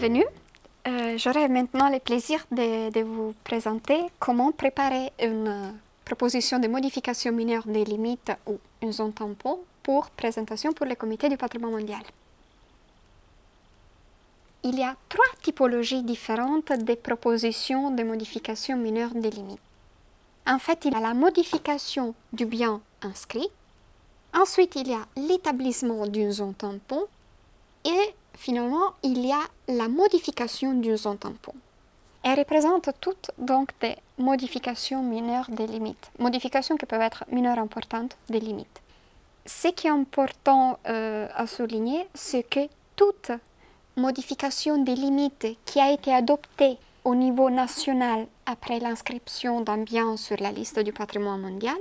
bienvenue. J'aurai maintenant le plaisir de vous présenter comment préparer une proposition de modification mineure des limites ou une zone tampon pour présentation pour le Comité du patrimoine mondial. Il y a trois typologies différentes de propositions de modification mineure des limites. En fait, il y a la modification du bien inscrit. Ensuite, il y a l'établissement d'une zone tampon. Et finalement, il y a la modification d'une zone tampon. Elles représentent toutes donc des modifications mineures des limites. Modifications qui peuvent être mineures importantes des limites. Ce qui est important à souligner, c'est que toute modification des limites qui a été adoptée au niveau national après l'inscription d'un bien sur la liste du patrimoine mondial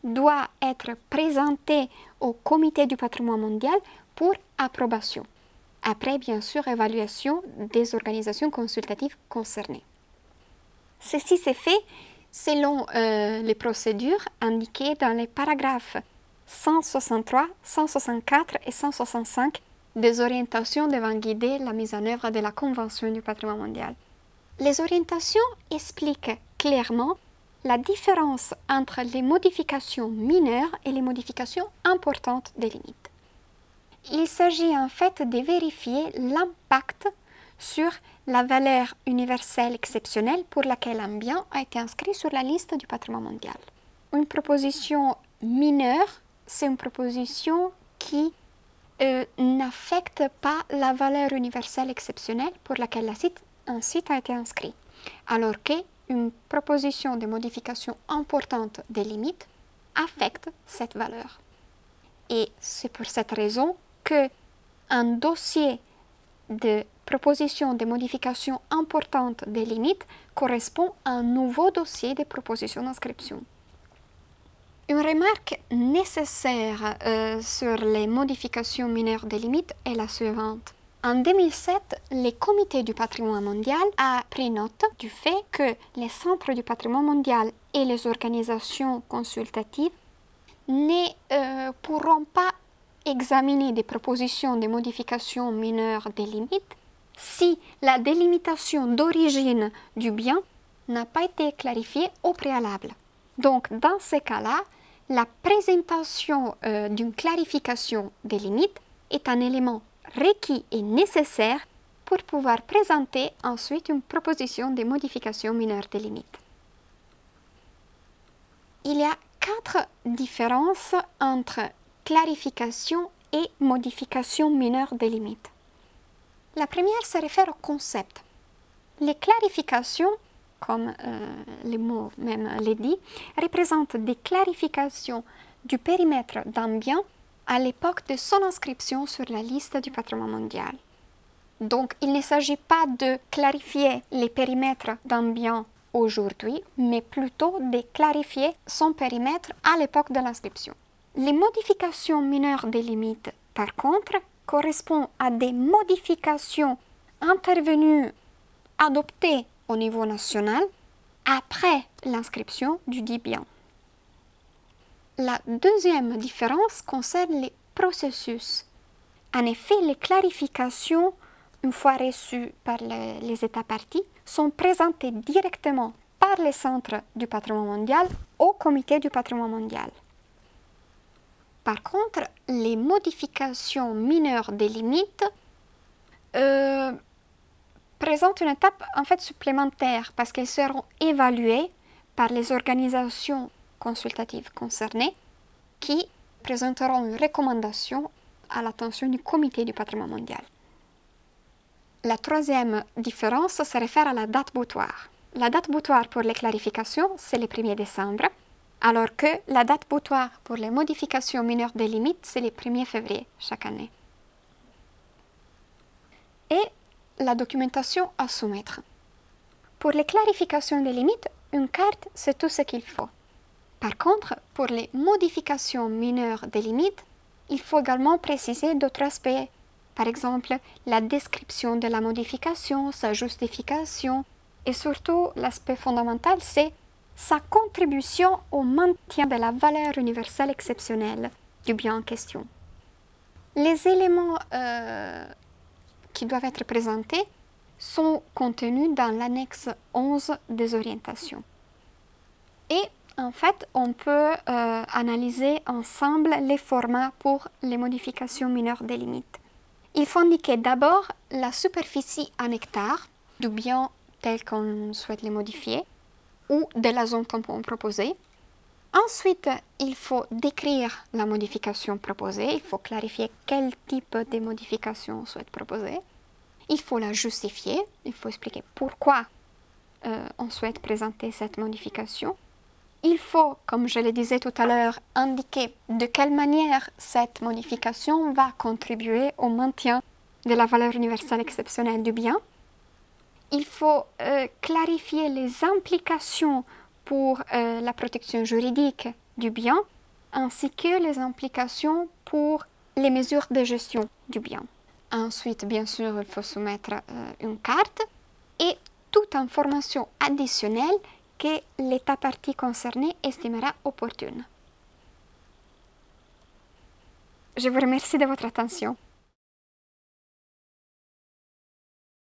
doit être présentée au Comité du patrimoine mondial pour approbation, après bien sûr évaluation des organisations consultatives concernées. Ceci s'est fait selon les procédures indiquées dans les paragraphes 163, 164 et 165 des orientations devant guider la mise en œuvre de la Convention du patrimoine mondial. Les orientations expliquent clairement la différence entre les modifications mineures et les modifications importantes des limites. Il s'agit en fait de vérifier l'impact sur la valeur universelle exceptionnelle pour laquelle un bien a été inscrit sur la liste du patrimoine mondial. Une proposition mineure, c'est une proposition qui n'affecte pas la valeur universelle exceptionnelle pour laquelle un site a été inscrit, alors qu'une proposition de modification importante des limites affecte cette valeur. Et c'est pour cette raison qu'un dossier de proposition de modification importante des limites correspond à un nouveau dossier de proposition d'inscription. Une remarque nécessaire sur les modifications mineures des limites est la suivante. En 2007, le Comité du patrimoine mondial a pris note du fait que les centres du patrimoine mondial et les organisations consultatives ne pourront pas examiner des propositions de modification mineure des limites si la délimitation d'origine du bien n'a pas été clarifiée au préalable. Donc, dans ces cas-là, la présentation d'une clarification des limites est un élément requis et nécessaire pour pouvoir présenter ensuite une proposition de modification mineure des limites. Il y a 4 différences entre clarification et modification mineure des limites. La première se réfère au concept. Les clarifications, comme le mot même le dit, représentent des clarifications du périmètre d'un bien à l'époque de son inscription sur la liste du patrimoine mondial. Donc, il ne s'agit pas de clarifier les périmètres d'un bien aujourd'hui, mais plutôt de clarifier son périmètre à l'époque de l'inscription. Les modifications mineures des limites, par contre, correspondent à des modifications intervenues, adoptées au niveau national, après l'inscription du dit bien. La deuxième différence concerne les processus. En effet, les clarifications, une fois reçues par les États parties, sont présentées directement par les centres du patrimoine mondial au Comité du patrimoine mondial. Par contre, les modifications mineures des limites présentent une étape en fait supplémentaire parce qu'elles seront évaluées par les organisations consultatives concernées qui présenteront une recommandation à l'attention du Comité du patrimoine mondial. La troisième différence se réfère à la date butoir. La date butoir pour les clarifications, c'est le 1er décembre, alors que la date butoir pour les modifications mineures des limites, c'est le 1er février chaque année. Et la documentation à soumettre. Pour les clarifications des limites, une carte, c'est tout ce qu'il faut. Par contre, pour les modifications mineures des limites, il faut également préciser d'autres aspects. Par exemple, la description de la modification, sa justification, et surtout, l'aspect fondamental, c'est sa contribution au maintien de la valeur universelle exceptionnelle du bien en question. Les éléments qui doivent être présentés sont contenus dans l'annexe 11 des orientations. Et en fait, on peut analyser ensemble les formats pour les modifications mineures des limites. Il faut indiquer d'abord la superficie en hectares du bien tel qu'on souhaite les modifier ou de la zone qu'on peut proposer. Ensuite, il faut décrire la modification proposée, il faut clarifier quel type de modification on souhaite proposer. Il faut la justifier, il faut expliquer pourquoi on souhaite présenter cette modification. Il faut, comme je le disais tout à l'heure, indiquer de quelle manière cette modification va contribuer au maintien de la valeur universelle exceptionnelle du bien. Il faut clarifier les implications pour la protection juridique du bien, ainsi que les implications pour les mesures de gestion du bien. Ensuite, bien sûr, il faut soumettre une carte et toute information additionnelle que l'État partie concerné estimera opportune. Je vous remercie de votre attention.